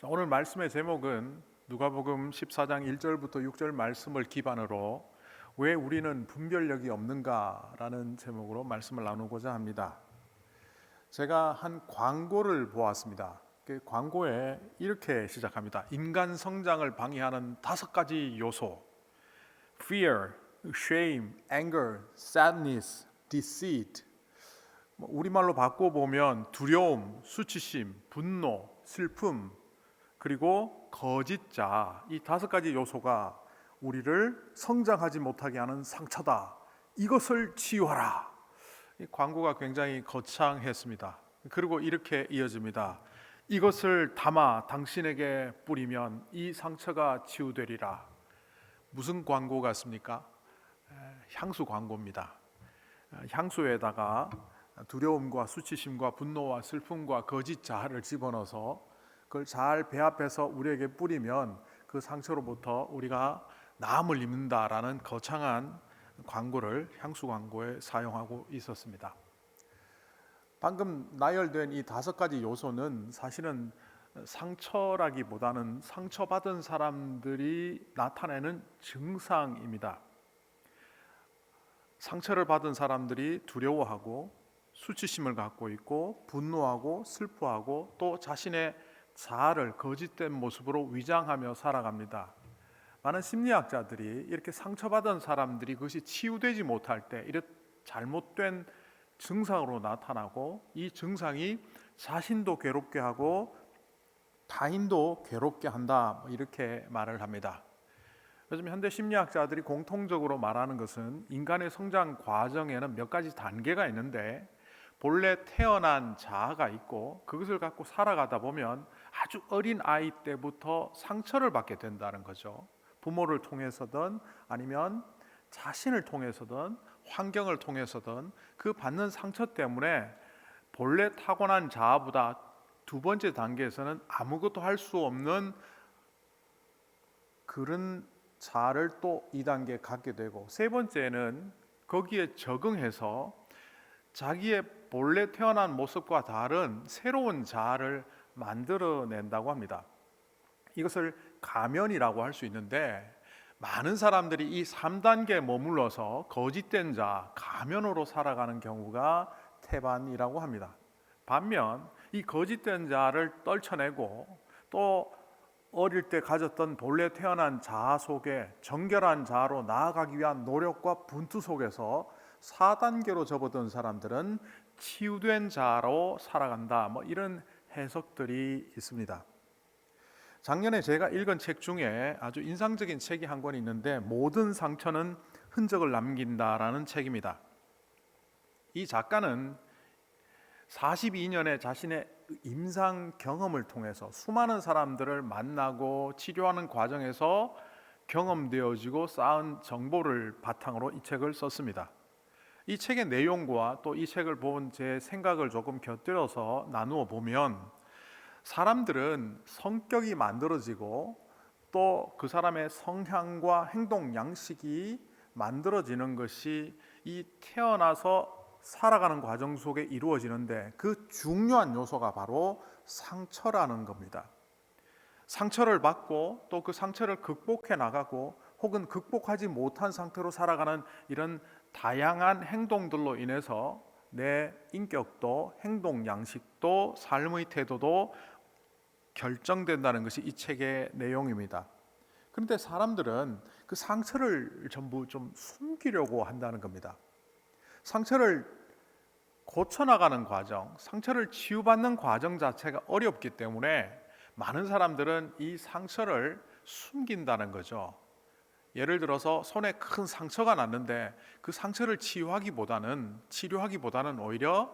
오늘 말씀의 제목은 누가복음 14장 1절부터 6절 말씀을 기반으로 왜 우리는 분별력이 없는가라는 제목으로 말씀을 나누고자 합니다. 제가 한 광고를 보았습니다. 그 광고에 이렇게 시작합니다. 인간 성장을 방해하는 5가지 요소: fear, shame, anger, sadness, deceit. 우리말로 바꿔보면 두려움, 수치심, 분노, 슬픔, 그리고 거짓자, 이 5가지 요소가 우리를 성장하지 못하게 하는 상처다. 이것을 치유하라. 이 광고가 굉장히 거창했습니다. 그리고 이렇게 이어집니다. 이것을 담아 당신에게 뿌리면 이 상처가 치유되리라. 무슨 광고 같습니까? 향수 광고입니다. 향수에다가 두려움과 수치심과 분노와 슬픔과 거짓 자아를 집어넣어서 그걸 잘 배합해서 우리에게 뿌리면 그 상처로부터 우리가 나음을 입는다라는 거창한 광고를 향수 광고에 사용하고 있었습니다. 방금 나열된 이 5가지 요소는 사실은 상처라기보다는 상처받은 사람들이 나타내는 증상입니다. 상처를 받은 사람들이 두려워하고 수치심을 갖고 있고 분노하고 슬퍼하고 또 자신의 자아를 거짓된 모습으로 위장하며 살아갑니다. 많은 심리학자들이 이렇게 상처받은 사람들이 그것이 치유되지 못할 때 이런 잘못된 증상으로 나타나고 이 증상이 자신도 괴롭게 하고 타인도 괴롭게 한다, 이렇게 말을 합니다. 요즘 현대 심리학자들이 공통적으로 말하는 것은 인간의 성장 과정에는 몇 가지 단계가 있는데 본래 태어난 자아가 있고 그것을 갖고 살아가다 보면 아주 어린 아이 때부터 상처를 받게 된다는 거죠. 부모를 통해서든 아니면 자신을 통해서든 환경을 통해서든 그 받는 상처 때문에 본래 타고난 자아보다 2번째 단계에서는 아무것도 할 수 없는 그런 자아를 또 2단계 갖게 되고, 3번째는 거기에 적응해서 자기의 본래 태어난 모습과 다른 새로운 자아를 만들어낸다고 합니다. 이것을 가면이라고 할 수 있는데 많은 사람들이 이 3단계에 머물러서 거짓된 자, 가면으로 살아가는 경우가 태반이라고 합니다. 반면 이 거짓된 자를 떨쳐내고 또 어릴 때 가졌던 본래 태어난 자아 속에 정결한 자아로 나아가기 위한 노력과 분투 속에서 4단계로 접어든 사람들은 치유된 자아로 살아간다, 이런 해석들이 있습니다. 작년에 제가 읽은 책 중에 아주 인상적인 책이 한 권 있는데 모든 상처는 흔적을 남긴다라는 책입니다. 이 작가는 42년의 자신의 임상 경험을 통해서 수많은 사람들을 만나고 치료하는 과정에서 경험되어지고 쌓은 정보를 바탕으로 이 책을 썼습니다. 이 책의 내용과 또 이 책을 본 제 생각을 조금 곁들여서 나누어 보면 사람들은 성격이 만들어지고 또 그 사람의 성향과 행동 양식이 만들어지는 것이 이 태어나서 살아가는 과정 속에 이루어지는데 그 중요한 요소가 바로 상처라는 겁니다. 상처를 받고 또 그 상처를 극복해 나가고 혹은 극복하지 못한 상태로 살아가는 이런 다양한 행동들로 인해서 내 인격도 행동 양식도 삶의 태도도 결정된다는 것이 이 책의 내용입니다. 그런데 사람들은 그 상처를 전부 좀 숨기려고 한다는 겁니다. 상처를 고쳐나가는 과정, 상처를 치유받는 과정 자체가 어렵기 때문에 많은 사람들은 이 상처를 숨긴다는 거죠. 예를 들어서 손에 큰 상처가 났는데 그 상처를 치료하기보다는 오히려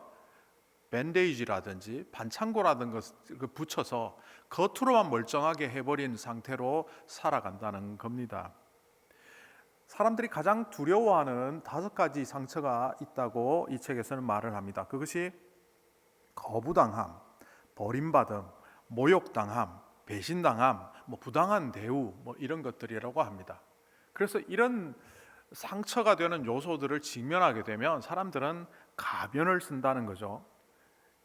밴데이지라든지 반창고라든 것을 붙여서 겉으로만 멀쩡하게 해버린 상태로 살아간다는 겁니다. 사람들이 가장 두려워하는 5가지 상처가 있다고 이 책에서는 말을 합니다. 그것이 거부당함, 버림받음, 모욕당함, 배신당함, 부당한 대우, 이런 것들이라고 합니다. 그래서 이런 상처가 되는 요소들을 직면하게 되면 사람들은 가면을 쓴다는 거죠.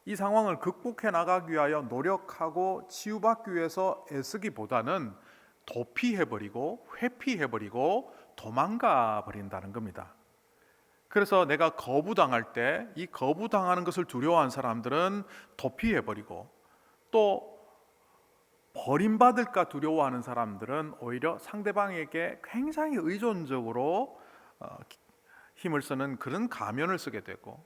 이 상황을 극복해 나가기 위하여 노력하고 치유받기 위해서 애쓰기보다는 도피해버리고 회피해버리고 도망가 버린다는 겁니다. 그래서 내가 거부당할 때 이 거부당하는 것을 두려워하는 사람들은 도피해버리고, 또 버림받을까 두려워하는 사람들은 오히려 상대방에게 굉장히 의존적으로 힘을 쓰는 그런 가면을 쓰게 되고,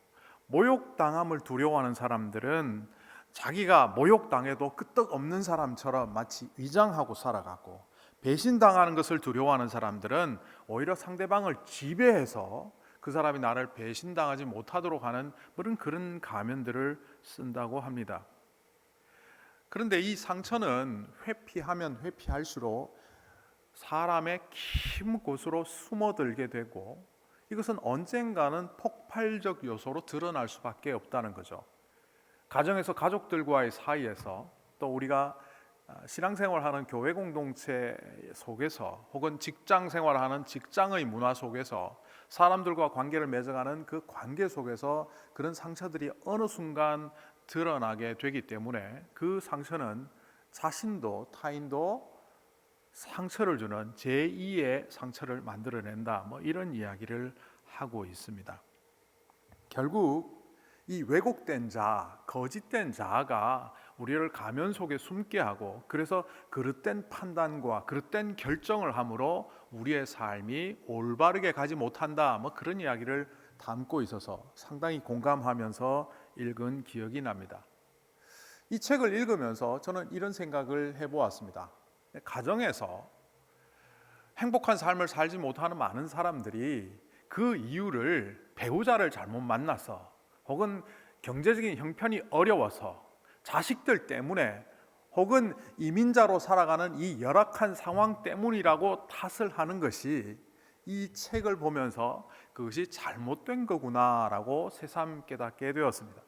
모욕당함을 두려워하는 사람들은 자기가 모욕당해도 끄떡없는 사람처럼 마치 위장하고 살아가고, 배신당하는 것을 두려워하는 사람들은 오히려 상대방을 지배해서 그 사람이 나를 배신당하지 못하도록 하는 그런 가면들을 쓴다고 합니다. 그런데 이 상처는 회피하면 회피할수록 사람의 깊은 곳으로 숨어들게 되고, 이것은 언젠가는 폭발적 요소로 드러날 수밖에 없다는 거죠. 가정에서 가족들과의 사이에서, 또 우리가 신앙생활하는 교회 공동체 속에서, 혹은 직장생활하는 직장의 문화 속에서 사람들과 관계를 맺어가는 그 관계 속에서 그런 상처들이 어느 순간 드러나게 되기 때문에 그 상처는 자신도 타인도 상처를 주는 제2의 상처를 만들어낸다, 이런 이야기를 하고 있습니다. 결국 이 왜곡된 자, 거짓된 자아가 우리를 가면 속에 숨게 하고, 그래서 그릇된 판단과 그릇된 결정을 함으로 우리의 삶이 올바르게 가지 못한다, 그런 이야기를 담고 있어서 상당히 공감하면서 읽은 기억이 납니다. 이 책을 읽으면서 저는 이런 생각을 해보았습니다. 가정에서 행복한 삶을 살지 못하는 많은 사람들이 그 이유를 배우자를 잘못 만나서, 혹은 경제적인 형편이 어려워서, 자식들 때문에, 혹은 이민자로 살아가는 이 열악한 상황 때문이라고 탓을 하는 것이, 이 책을 보면서 그것이 잘못된 거구나라고 새삼 깨닫게 되었습니다.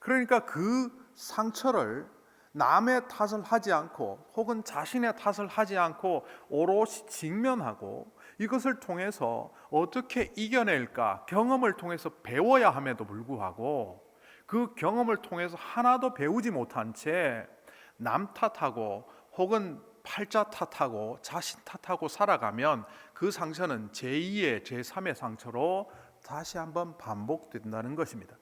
그러니까 그 상처를 남의 탓을 하지 않고, 혹은 자신의 탓을 하지 않고 오롯이 직면하고, 이것을 통해서 어떻게 이겨낼까 경험을 통해서 배워야 함에도 불구하고, 그 경험을 통해서 하나도 배우지 못한 채 남 탓하고, 혹은 팔자 탓하고 자신 탓하고 살아가면 그 상처는 제2의 제3의 상처로 다시 한번 반복된다는 것입니다.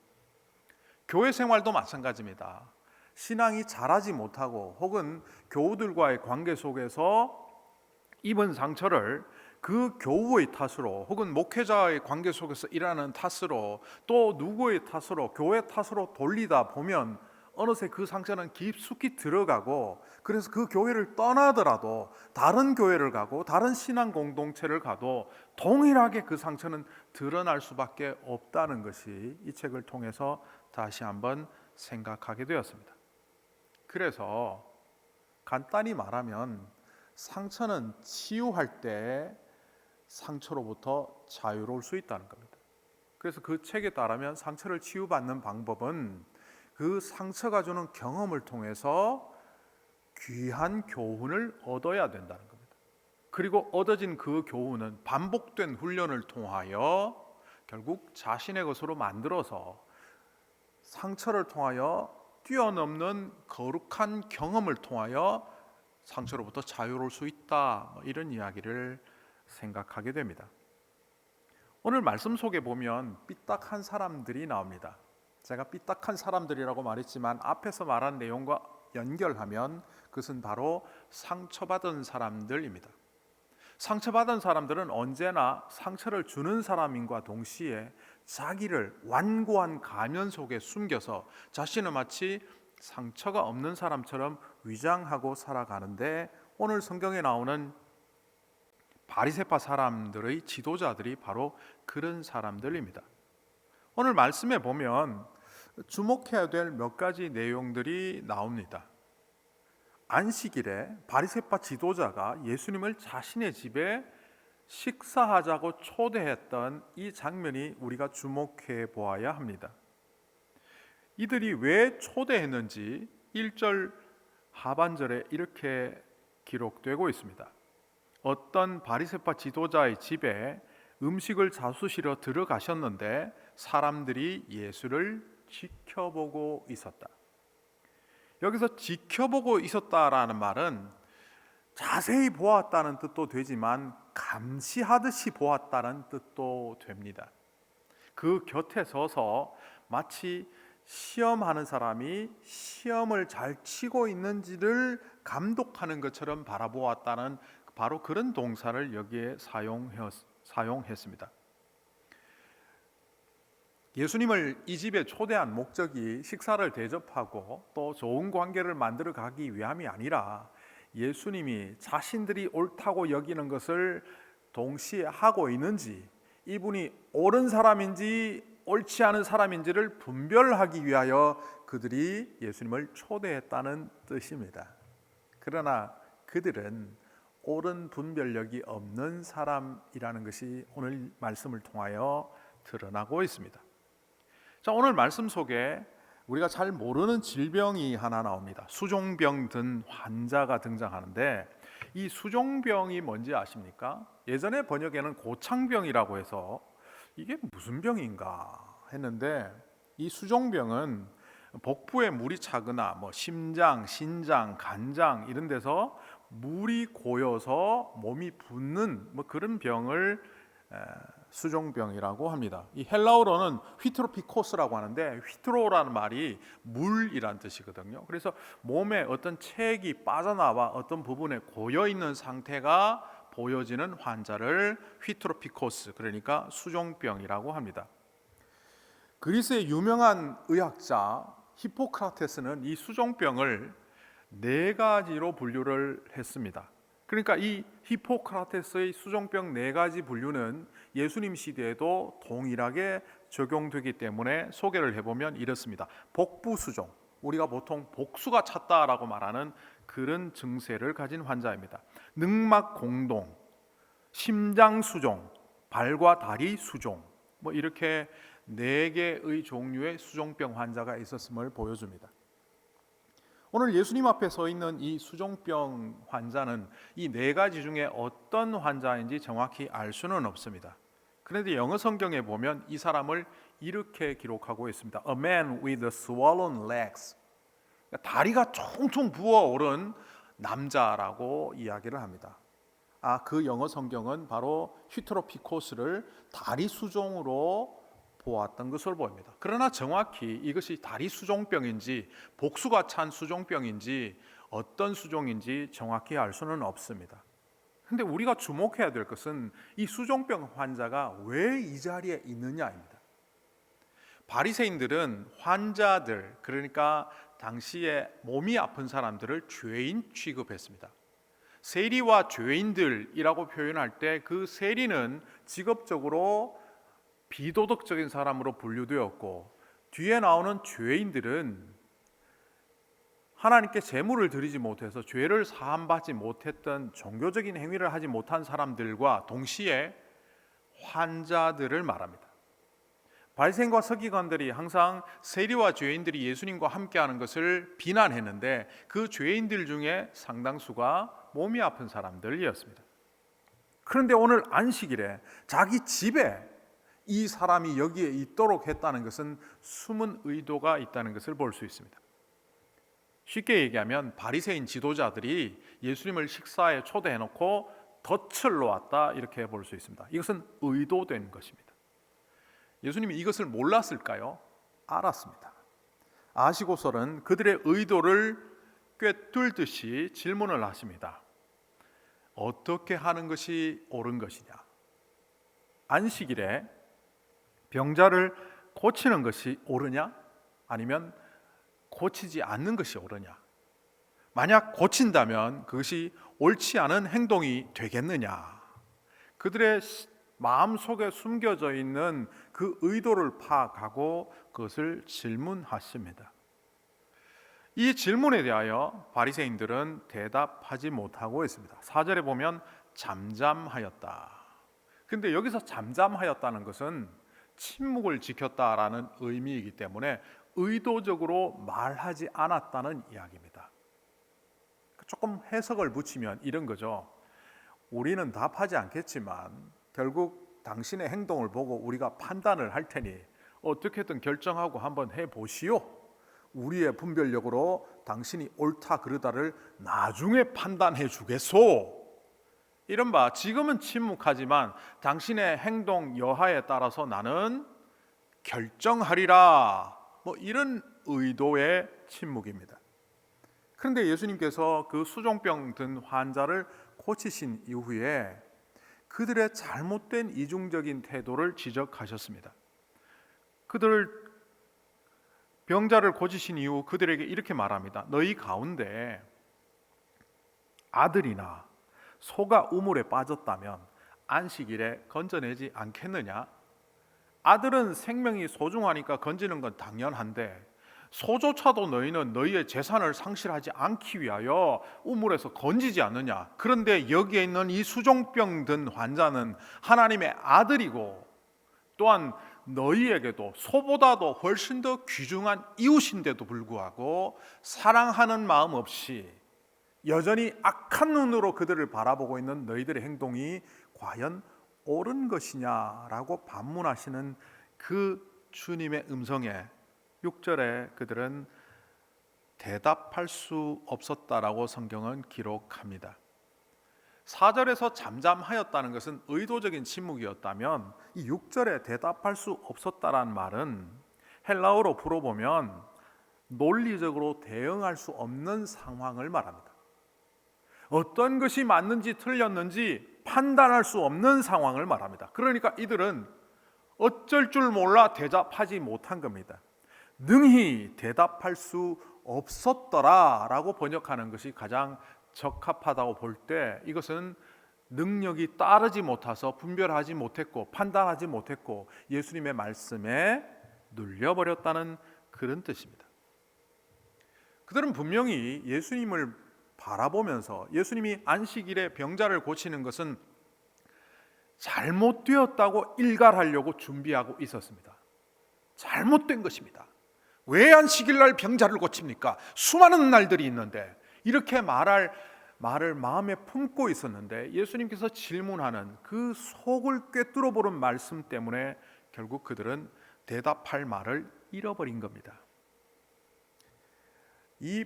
교회 생활도 마찬가지입니다. 신앙이 자라지 못하고, 혹은 교우들과의 관계 속에서 입은 상처를 그 교우의 탓으로, 혹은 목회자의 관계 속에서 일하는 탓으로, 또 누구의 탓으로, 교회 탓으로 돌리다 보면 어느새 그 상처는 깊숙이 들어가고, 그래서 그 교회를 떠나더라도 다른 교회를 가고 다른 신앙 공동체를 가도 동일하게 그 상처는 드러날 수밖에 없다는 것이 이 책을 통해서 다시 한번 생각하게 되었습니다. 그래서 간단히 말하면 상처는 치유할 때 상처로부터 자유로울 수 있다는 겁니다. 그래서 그 책에 따르면 상처를 치유받는 방법은 그 상처가 주는 경험을 통해서 귀한 교훈을 얻어야 된다는 겁니다. 그리고 얻어진 그 교훈은 반복된 훈련을 통하여 결국 자신의 것으로 만들어서 상처를 통하여 뛰어넘는 거룩한 경험을 통하여 상처로부터 자유로울 수 있다, 이런 이야기를 생각하게 됩니다. 오늘 말씀 속에 보면 삐딱한 사람들이 나옵니다. 제가 삐딱한 사람들이라고 말했지만 앞에서 말한 내용과 연결하면 그것은 바로 상처받은 사람들입니다. 상처받은 사람들은 언제나 상처를 주는 사람인과 동시에 자기를 완고한 가면 속에 숨겨서 자신은 마치 상처가 없는 사람처럼 위장하고 살아가는데, 오늘 성경에 나오는 바리새파 사람들의 지도자들이 바로 그런 사람들입니다. 오늘 말씀에 보면 주목해야 될 몇 가지 내용들이 나옵니다. 안식일에 바리새파 지도자가 예수님을 자신의 집에 식사하자고 초대했던 이 장면이 우리가 주목해 보아야 합니다. 이들이 왜 초대했는지 1절 하반절에 이렇게 기록되고 있습니다. 어떤 바리새파 지도자의 집에 음식을 잡수시러 들어가셨는데 사람들이 예수를 지켜보고 있었다. 여기서 지켜보고 있었다라는 말은 자세히 보았다는 뜻도 되지만 감시하듯이 보았다는 뜻도 됩니다. 그 곁에 서서 마치 시험하는 사람이 시험을 잘 치고 있는지를 감독하는 것처럼 바라보았다는 바로 그런 동사를 여기에 사용했습니다. 예수님을 이 집에 초대한 목적이 식사를 대접하고 또 좋은 관계를 만들어 가기 위함이 아니라 예수님이 자신들이 옳다고 여기는 것을 동시에 하고 있는지, 이분이 옳은 사람인지 옳지 않은 사람인지를 분별하기 위하여 그들이 예수님을 초대했다는 뜻입니다. 그러나 그들은 옳은 분별력이 없는 사람이라는 것이 오늘 말씀을 통하여 드러나고 있습니다. 자, 오늘 말씀 속에 우리가 잘 모르는 질병이 하나 나옵니다. 수종병 든 환자가 등장하는데 이 수종병이 뭔지 아십니까? 예전에 번역에는 고창병이라고 해서 이게 무슨 병인가 했는데, 이 수종병은 복부에 물이 차거나 심장, 신장, 간장 이런 데서 물이 고여서 몸이 붓는 그런 병을 수종병이라고 합니다. 이 헬라어로는 휘트로피코스라고 하는데, 휘트로라는 말이 물이란 뜻이거든요. 그래서 몸에 어떤 체액이 빠져나와 어떤 부분에 고여 있는 상태가 보여지는 환자를 휘트로피코스, 그러니까 수종병이라고 합니다. 그리스의 유명한 의학자 히포크라테스는 이 수종병을 4가지로 분류를 했습니다. 그러니까 이 히포크라테스의 수종병 4가지 분류는 예수님 시대에도 동일하게 적용되기 때문에 소개를 해보면 이렇습니다. 복부수종, 우리가 보통 복수가 찼다라고 말하는 그런 증세를 가진 환자입니다. 늑막공동, 심장수종, 발과 다리 수종, 이렇게 4개의 종류의 수종병 환자가 있었음을 보여줍니다. 오늘 예수님 앞에 서 있는 이 수종병 환자는 이 4가지 중에 어떤 환자인지 정확히 알 수는 없습니다. 그런데 영어 성경에 보면 이 사람을 이렇게 기록하고 있습니다. A man with swollen legs. 다리가 총총 부어오른 남자라고 이야기를 합니다. 그 영어 성경은 바로 휘트로피코스를 다리 수종으로 보았던 것으로 보입니다. 그러나 정확히 이것이 다리 수종병인지 복수가 찬 수종병인지 어떤 수종인지 정확히 알 수는 없습니다. 그런데 우리가 주목해야 될 것은 이 수종병 환자가 왜 이 자리에 있느냐입니다. 바리새인들은 환자들, 그러니까 당시에 몸이 아픈 사람들을 죄인 취급했습니다. 세리와 죄인들이라고 표현할 때 그 세리는 직업적으로 비도덕적인 사람으로 분류되었고, 뒤에 나오는 죄인들은 하나님께 제물을 드리지 못해서 죄를 사함받지 못했던 종교적인 행위를 하지 못한 사람들과 동시에 환자들을 말합니다. 바리새인과 서기관들이 항상 세리와 죄인들이 예수님과 함께하는 것을 비난했는데 그 죄인들 중에 상당수가 몸이 아픈 사람들이었습니다. 그런데 오늘 안식일에 자기 집에 이 사람이 여기에 있도록 했다는 것은 숨은 의도가 있다는 것을 볼 수 있습니다. 쉽게 얘기하면 바리새인 지도자들이 예수님을 식사에 초대해놓고 덫을 놓았다, 이렇게 볼 수 있습니다. 이것은 의도된 것입니다. 예수님이 이것을 몰랐을까요? 알았습니다. 아시고서는 그들의 의도를 꿰뚫듯이 질문을 하십니다. 어떻게 하는 것이 옳은 것이냐? 안식일에 병자를 고치는 것이 옳으냐? 아니면 고치지 않는 것이 옳으냐? 만약 고친다면 그것이 옳지 않은 행동이 되겠느냐? 그들의 마음속에 숨겨져 있는 그 의도를 파악하고 그것을 질문하십니다. 이 질문에 대하여 바리새인들은 대답하지 못하고 있습니다. 4절에 보면 잠잠하였다. 그런데 여기서 잠잠하였다는 것은 침묵을 지켰다라는 의미이기 때문에 의도적으로 말하지 않았다는 이야기입니다. 조금 해석을 붙이면 이런 거죠. 우리는 답하지 않겠지만 결국 당신의 행동을 보고 우리가 판단을 할 테니 어떻게든 결정하고 한번 해보시오. 우리의 분별력으로 당신이 옳다 그르다를 나중에 판단해 주겠소. 이른바 지금은 침묵하지만 당신의 행동 여하에 따라서 나는 결정하리라, 이런 의도의 침묵입니다. 그런데 예수님께서 그 수종병 든 환자를 고치신 이후에 그들의 잘못된 이중적인 태도를 지적하셨습니다. 병자를 고치신 이후 그들에게 이렇게 말합니다. 너희 가운데 아들이나 소가 우물에 빠졌다면 안식일에 건져내지 않겠느냐? 아들은 생명이 소중하니까 건지는 건 당연한데 소조차도 너희는 너희의 재산을 상실하지 않기 위하여 우물에서 건지지 않느냐? 그런데 여기에 있는 이 수종병 든 환자는 하나님의 아들이고 또한 너희에게도 소보다도 훨씬 더 귀중한 이웃인데도 불구하고 사랑하는 마음 없이 여전히 악한 눈으로 그들을 바라보고 있는 너희들의 행동이 과연 옳은 것이냐라고 반문하시는 그 주님의 음성에 6절에 그들은 대답할 수 없었다라고 성경은 기록합니다. 4절에서 잠잠하였다는 것은 의도적인 침묵이었다면 이 6절에 대답할 수 없었다라는 말은 헬라어로 풀어보면 논리적으로 대응할 수 없는 상황을 말합니다. 어떤 것이 맞는지 틀렸는지 판단할 수 없는 상황을 말합니다. 그러니까 이들은 어쩔 줄 몰라 대답하지 못한 겁니다. 능히 대답할 수 없었더라라고 번역하는 것이 가장 적합하다고 볼 때 이것은 능력이 따르지 못해서 분별하지 못했고 판단하지 못했고 예수님의 말씀에 눌려버렸다는 그런 뜻입니다. 그들은 분명히 예수님을 바라보면서 예수님이 안식일에 병자를 고치는 것은 잘못되었다고 일갈하려고 준비하고 있었습니다. 잘못된 것입니다. 왜 안식일 날 병자를 고칩니까? 수많은 날들이 있는데, 이렇게 말을 마음에 품고 있었는데 예수님께서 질문하는 그 속을 꿰뚫어 보는 말씀 때문에 결국 그들은 대답할 말을 잃어버린 겁니다. 이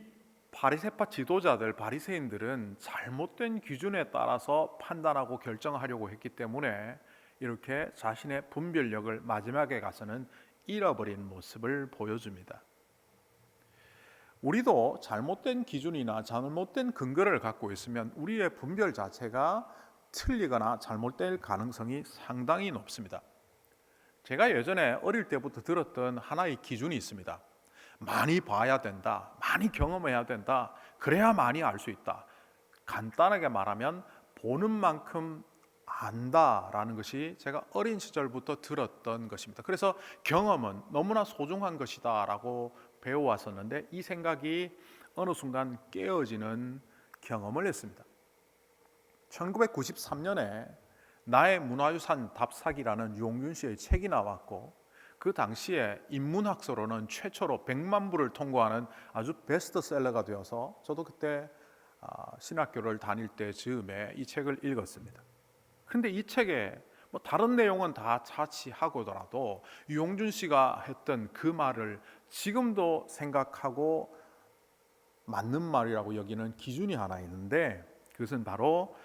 바리새파 지도자들, 바리새인들은 잘못된 기준에 따라서 판단하고 결정하려고 했기 때문에 이렇게 자신의 분별력을 마지막에 가서는 잃어버린 모습을 보여줍니다. 우리도 잘못된 기준이나 잘못된 근거를 갖고 있으면 우리의 분별 자체가 틀리거나 잘못될 가능성이 상당히 높습니다. 제가 예전에 어릴 때부터 들었던 하나의 기준이 있습니다. 많이 봐야 된다, 많이 경험해야 된다, 그래야 많이 알 수 있다. 간단하게 말하면 보는 만큼 안다라는 것이 제가 어린 시절부터 들었던 것입니다. 그래서 경험은 너무나 소중한 것이다 라고 배워왔었는데 이 생각이 어느 순간 깨어지는 경험을 했습니다. 1993년에 나의 문화유산 답사기라는 유홍준 씨의 책이 나왔고 그 당시에 인문학서로는 최초로 100만 부를 통과하는 아주 베스트셀러가 되어서 저도 그때 신학교를 다닐 때 즈음에 이 책을 읽었습니다. 그런데 이 책에 다른 내용은 다 차치하고더라도 유홍준 씨가 했던 그 말을 지금도 생각하고 맞는 말이라고 여기는 기준이 하나 있는데 그것은 바로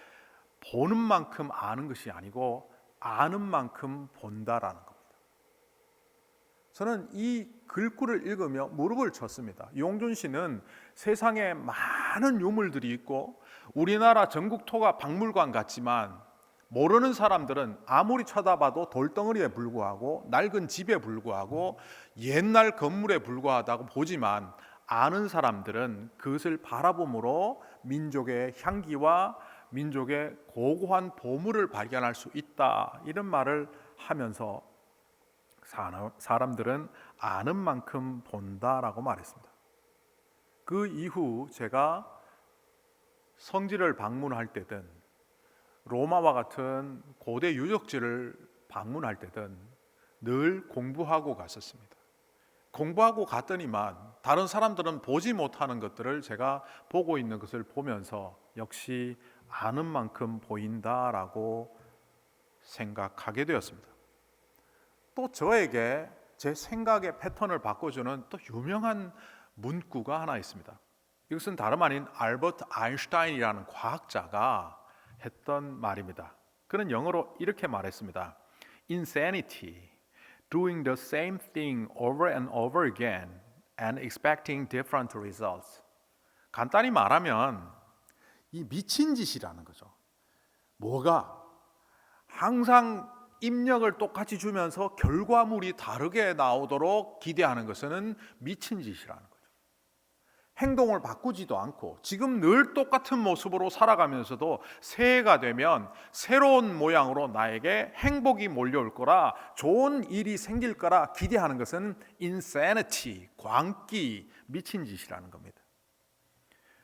보는 만큼 아는 것이 아니고 아는 만큼 본다라는 겁니다. 저는 이 글귀를 읽으며 무릎을 쳤습니다. 유홍준 씨는 세상에 많은 유물들이 있고 우리나라 전국토가 박물관 같지만 모르는 사람들은 아무리 쳐다봐도 돌덩어리에 불과하고 낡은 집에 불과하고 옛날 건물에 불과하다고 보지만 아는 사람들은 그것을 바라봄으로 민족의 향기와 민족의 고고한 보물을 발견할 수 있다, 이런 말을 하면서 사람들은 아는 만큼 본다라고 말했습니다. 그 이후 제가 성지를 방문할 때든 로마와 같은 고대 유적지를 방문할 때든 늘 공부하고 갔었습니다. 공부하고 갔더니만 다른 사람들은 보지 못하는 것들을 제가 보고 있는 것을 보면서 역시 아는 만큼 보인다라고 생각하게 되었습니다. 또 저에게 제 생각의 패턴을 바꿔주는 또 유명한 문구가 하나 있습니다. 이것은 다름 아닌 알버트 아인슈타인이라는 과학자가 했던 말입니다. 그는 영어로 이렇게 말했습니다. Insanity, doing the same thing over and over again and expecting different results. 간단히 말하면 이 미친 짓이라는 거죠. 뭐가? 항상 입력을 똑같이 주면서 결과물이 다르게 나오도록 기대하는 것은 미친 짓이라는 거죠. 행동을 바꾸지도 않고 지금 늘 똑같은 모습으로 살아가면서도 새해가 되면 새로운 모양으로 나에게 행복이 몰려올 거라, 좋은 일이 생길 거라 기대하는 것은 insanity, 광기, 미친 짓이라는 겁니다.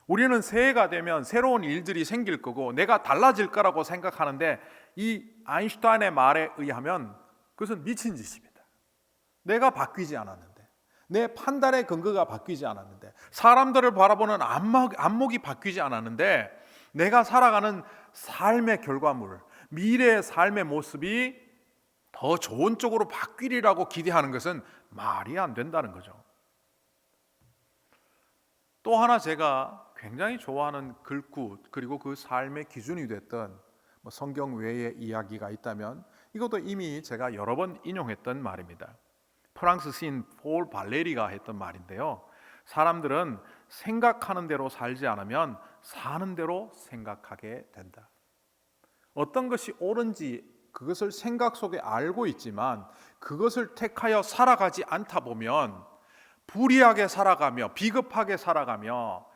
우리는 새해가 되면 새로운 일들이 생길 거고 내가 달라질 거라고 생각하는데, 이 아인슈타인의 말에 의하면 그것은 미친 짓입니다. 내가 바뀌지 않았는데, 내 판단의 근거가 바뀌지 않았는데, 사람들을 바라보는 안목이 바뀌지 않았는데, 내가 살아가는 삶의 결과물, 미래의 삶의 모습이 더 좋은 쪽으로 바뀌리라고 기대하는 것은 말이 안 된다는 거죠. 또 하나 제가 굉장히 좋아하는 글귀, 그리고 그 삶의 기준이 됐던 성경 외의 이야기가 있다면 이것도 이미 제가 여러 번 인용했던 말입니다. 프랑스 시인 폴 발레리가 했던 말인데요. 사람들은 생각하는 대로 살지 않으면 사는 대로 생각하게 된다. 어떤 것이 옳은지 그것을 생각 속에 알고 있지만 그것을 택하여 살아가지 않다 보면 불의하게 살아가며 비겁하게 살아가며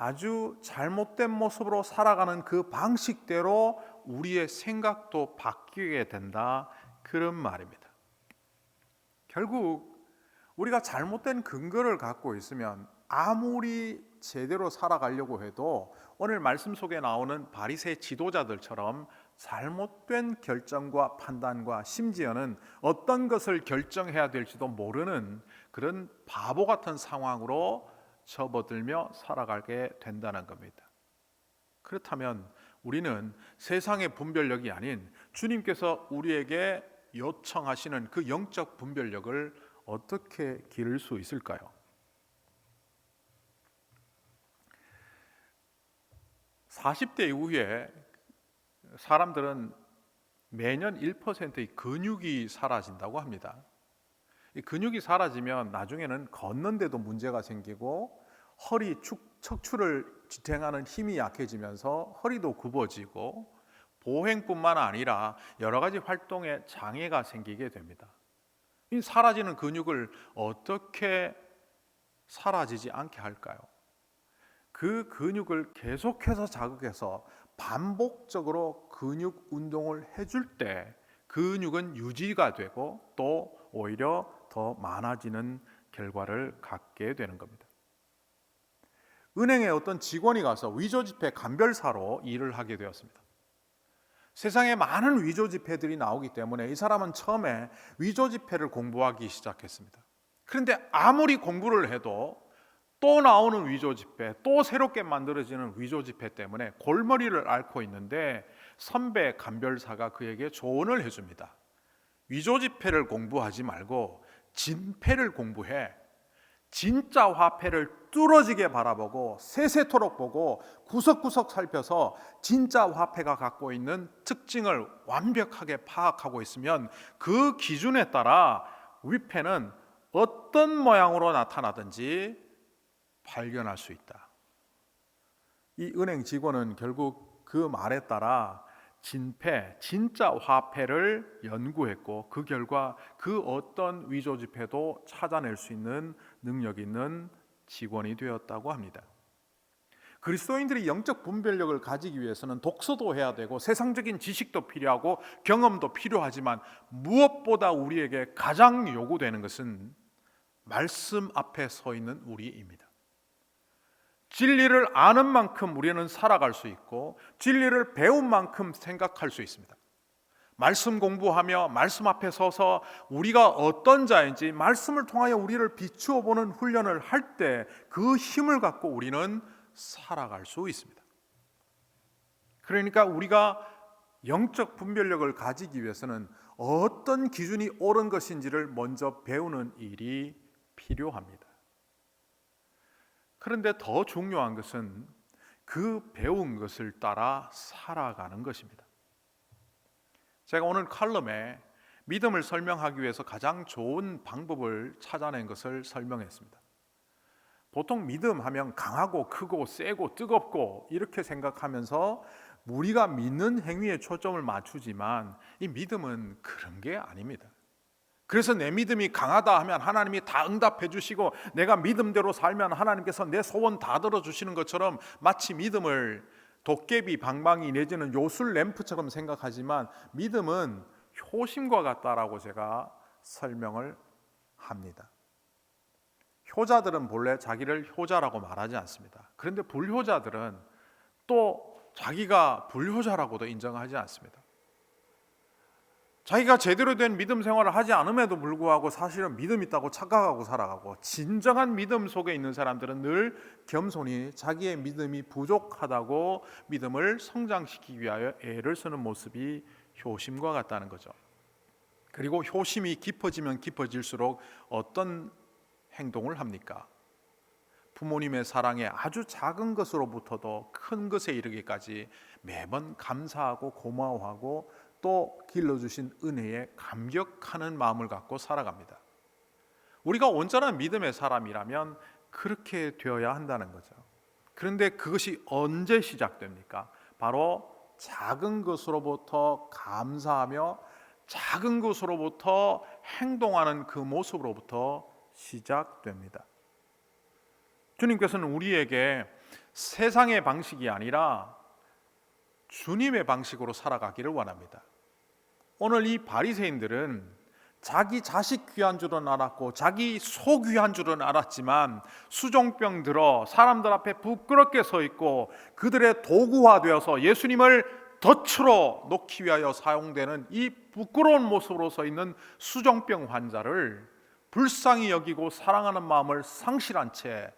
아주 잘못된 모습으로 살아가는 그 방식대로 우리의 생각도 바뀌게 된다, 그런 말입니다. 결국 우리가 잘못된 근거를 갖고 있으면 아무리 제대로 살아가려고 해도 오늘 말씀 속에 나오는 바리새 지도자들처럼 잘못된 결정과 판단과 심지어는 어떤 것을 결정해야 될지도 모르는 그런 바보 같은 상황으로 접어들며 살아가게 된다는 겁니다. 그렇다면 우리는 세상의 분별력이 아닌 주님께서 우리에게 요청하시는 그 영적 분별력을 어떻게 기를 수 있을까요? (40대) 이후에 사람들은 매년 1%의 근육이 사라진다고 합니다. 이 근육이 사라지면 나중에는 걷는데도 문제가 생기고 허리 척추를 지탱하는 힘이 약해지면서 허리도 굽어지고 보행뿐만 아니라 여러 가지 활동에 장애가 생기게 됩니다. 이 사라지는 근육을 어떻게 사라지지 않게 할까요? 그 근육을 계속해서 자극해서 반복적으로 근육 운동을 해줄 때 근육은 유지가 되고 또 오히려 더 많아지는 결과를 갖게 되는 겁니다. 은행에 어떤 직원이 가서 위조지폐 감별사로 일을 하게 되었습니다. 세상에 많은 위조지폐들이 나오기 때문에 이 사람은 처음에 위조지폐를 공부하기 시작했습니다. 그런데 아무리 공부를 해도 또 나오는 위조지폐, 또 새롭게 만들어지는 위조지폐 때문에 골머리를 앓고 있는데 선배 감별사가 그에게 조언을 해줍니다. 위조지폐를 공부하지 말고 진폐를 공부해. 진짜 화폐를 뚫어지게 바라보고 세세토록 보고 구석구석 살펴서 진짜 화폐가 갖고 있는 특징을 완벽하게 파악하고 있으면 그 기준에 따라 위폐는 어떤 모양으로 나타나든지 발견할 수 있다. 이 은행 직원은 결국 그 말에 따라 진폐, 진짜 화폐를 연구했고 그 결과 그 어떤 위조지폐도 찾아낼 수 있는 능력 있는 직원이 되었다고 합니다. 그리스도인들이 영적 분별력을 가지기 위해서는 독서도 해야 되고 세상적인 지식도 필요하고 경험도 필요하지만 무엇보다 우리에게 가장 요구되는 것은 말씀 앞에 서 있는 우리입니다. 진리를 아는 만큼 우리는 살아갈 수 있고 진리를 배운 만큼 생각할 수 있습니다. 말씀 공부하며 말씀 앞에 서서 우리가 어떤 자인지 말씀을 통하여 우리를 비추어 보는 훈련을 할 때 그 힘을 갖고 우리는 살아갈 수 있습니다. 그러니까 우리가 영적 분별력을 가지기 위해서는 어떤 기준이 옳은 것인지를 먼저 배우는 일이 필요합니다. 그런데 더 중요한 것은 그 배운 것을 따라 살아가는 것입니다. 제가 오늘 칼럼에 믿음을 설명하기 위해서 가장 좋은 방법을 찾아낸 것을 설명했습니다. 보통 믿음 하면 강하고 크고 세고 뜨겁고 이렇게 생각하면서 우리가 믿는 행위에 초점을 맞추지만 이 믿음은 그런 게 아닙니다. 그래서 내 믿음이 강하다 하면 하나님이 다 응답해 주시고 내가 믿음대로 살면 하나님께서 내 소원 다 들어주시는 것처럼 마치 믿음을 도깨비 방망이 내지는 요술 램프처럼 생각하지만 믿음은 효심과 같다라고 제가 설명을 합니다. 효자들은 본래 자기를 효자라고 말하지 않습니다. 그런데 불효자들은 또 자기가 불효자라고도 인정하지 않습니다. 자기가 제대로 된 믿음 생활을 하지 않음에도 불구하고 사실은 믿음 있다고 착각하고 살아가고, 진정한 믿음 속에 있는 사람들은 늘 겸손히 자기의 믿음이 부족하다고 믿음을 성장시키기 위하여 애를 쓰는 모습이 효심과 같다는 거죠. 그리고 효심이 깊어지면 깊어질수록 어떤 행동을 합니까? 부모님의 사랑에 아주 작은 것으로부터도 큰 것에 이르기까지 매번 감사하고 고마워하고 또 길러주신 은혜에 감격하는 마음을 갖고 살아갑니다. 우리가 온전한 믿음의 사람이라면 그렇게 되어야 한다는 거죠. 그런데 그것이 언제 시작됩니까? 바로 작은 것으로부터 감사하며 작은 것으로부터 행동하는 그 모습으로부터 시작됩니다. 주님께서는 우리에게 세상의 방식이 아니라 주님의 방식으로 살아가기를 원합니다. 오늘 이 바리새인들은 자기 자식 귀한 줄은 알았고 자기 소 귀한 줄은 알았지만 수종병 들어 사람들 앞에 부끄럽게 서 있고 그들의 도구화 되어서 예수님을 덫으로 놓기 위하여 사용되는 이 부끄러운 모습으로 서 있는 수종병 환자를 불쌍히 여기고 사랑하는 마음을 상실한 채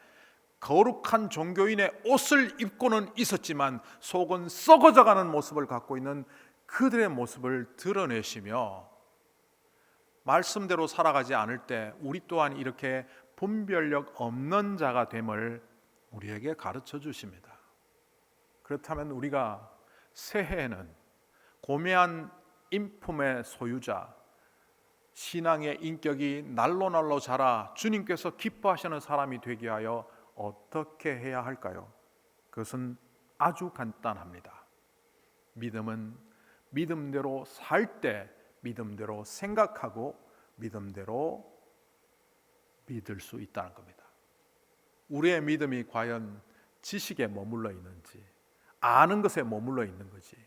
거룩한 종교인의 옷을 입고는 있었지만 속은 썩어져가는 모습을 갖고 있는 그들의 모습을 드러내시며 말씀대로 살아가지 않을 때 우리 또한 이렇게 분별력 없는 자가 됨을 우리에게 가르쳐 주십니다. 그렇다면 우리가 새해에는 고매한 인품의 소유자, 신앙의 인격이 날로 자라 주님께서 기뻐하시는 사람이 되게 하여 어떻게 해야 할까요? 그것은 아주 간단합니다. 믿음은 믿음대로 살 때 믿음대로 생각하고 믿음대로 믿을 수 있다는 겁니다. 우리의 믿음이 과연 지식에 머물러 있는지, 아는 것에 머물러 있는 거지,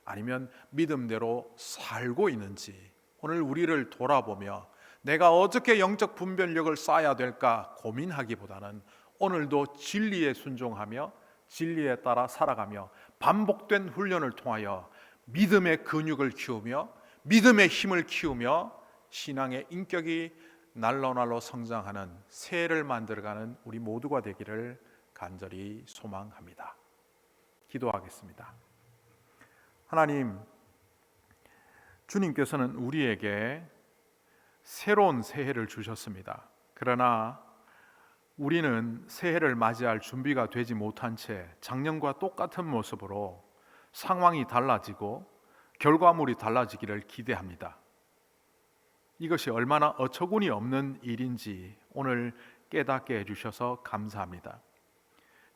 아니면 믿음대로 살고 있는지 오늘 우리를 돌아보며 내가 어떻게 영적 분별력을 쌓아야 될까 고민하기보다는 오늘도 진리에 순종하며 진리에 따라 살아가며 반복된 훈련을 통하여 믿음의 근육을 키우며 믿음의 힘을 키우며 신앙의 인격이 날로 성장하는 새해를 만들어가는 우리 모두가 되기를 간절히 소망합니다. 기도하겠습니다. 하나님, 주님께서는 우리에게 새로운 새해를 주셨습니다. 그러나 우리는 새해를 맞이할 준비가 되지 못한 채 작년과 똑같은 모습으로 상황이 달라지고 결과물이 달라지기를 기대합니다. 이것이 얼마나 어처구니 없는 일인지 오늘 깨닫게 해주셔서 감사합니다.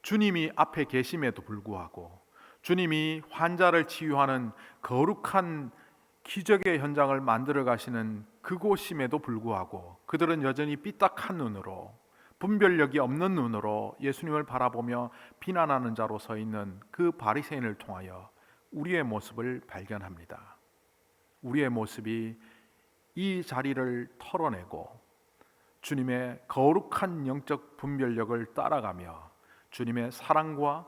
주님이 앞에 계심에도 불구하고 주님이 환자를 치유하는 거룩한 기적의 현장을 만들어 가시는 그곳임에도 불구하고 그들은 여전히 삐딱한 눈으로, 분별력이 없는 눈으로 예수님을 바라보며 비난하는 자로 서 있는 그 바리새인을 통하여 우리의 모습을 발견합니다. 우리의 모습이 이 자리를 털어내고 주님의 거룩한 영적 분별력을 따라가며 주님의 사랑과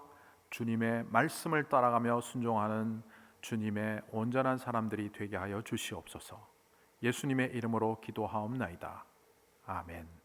주님의 말씀을 따라가며 순종하는 주님의 온전한 사람들이 되게 하여 주시옵소서. 예수님의 이름으로 기도하옵나이다. 아멘.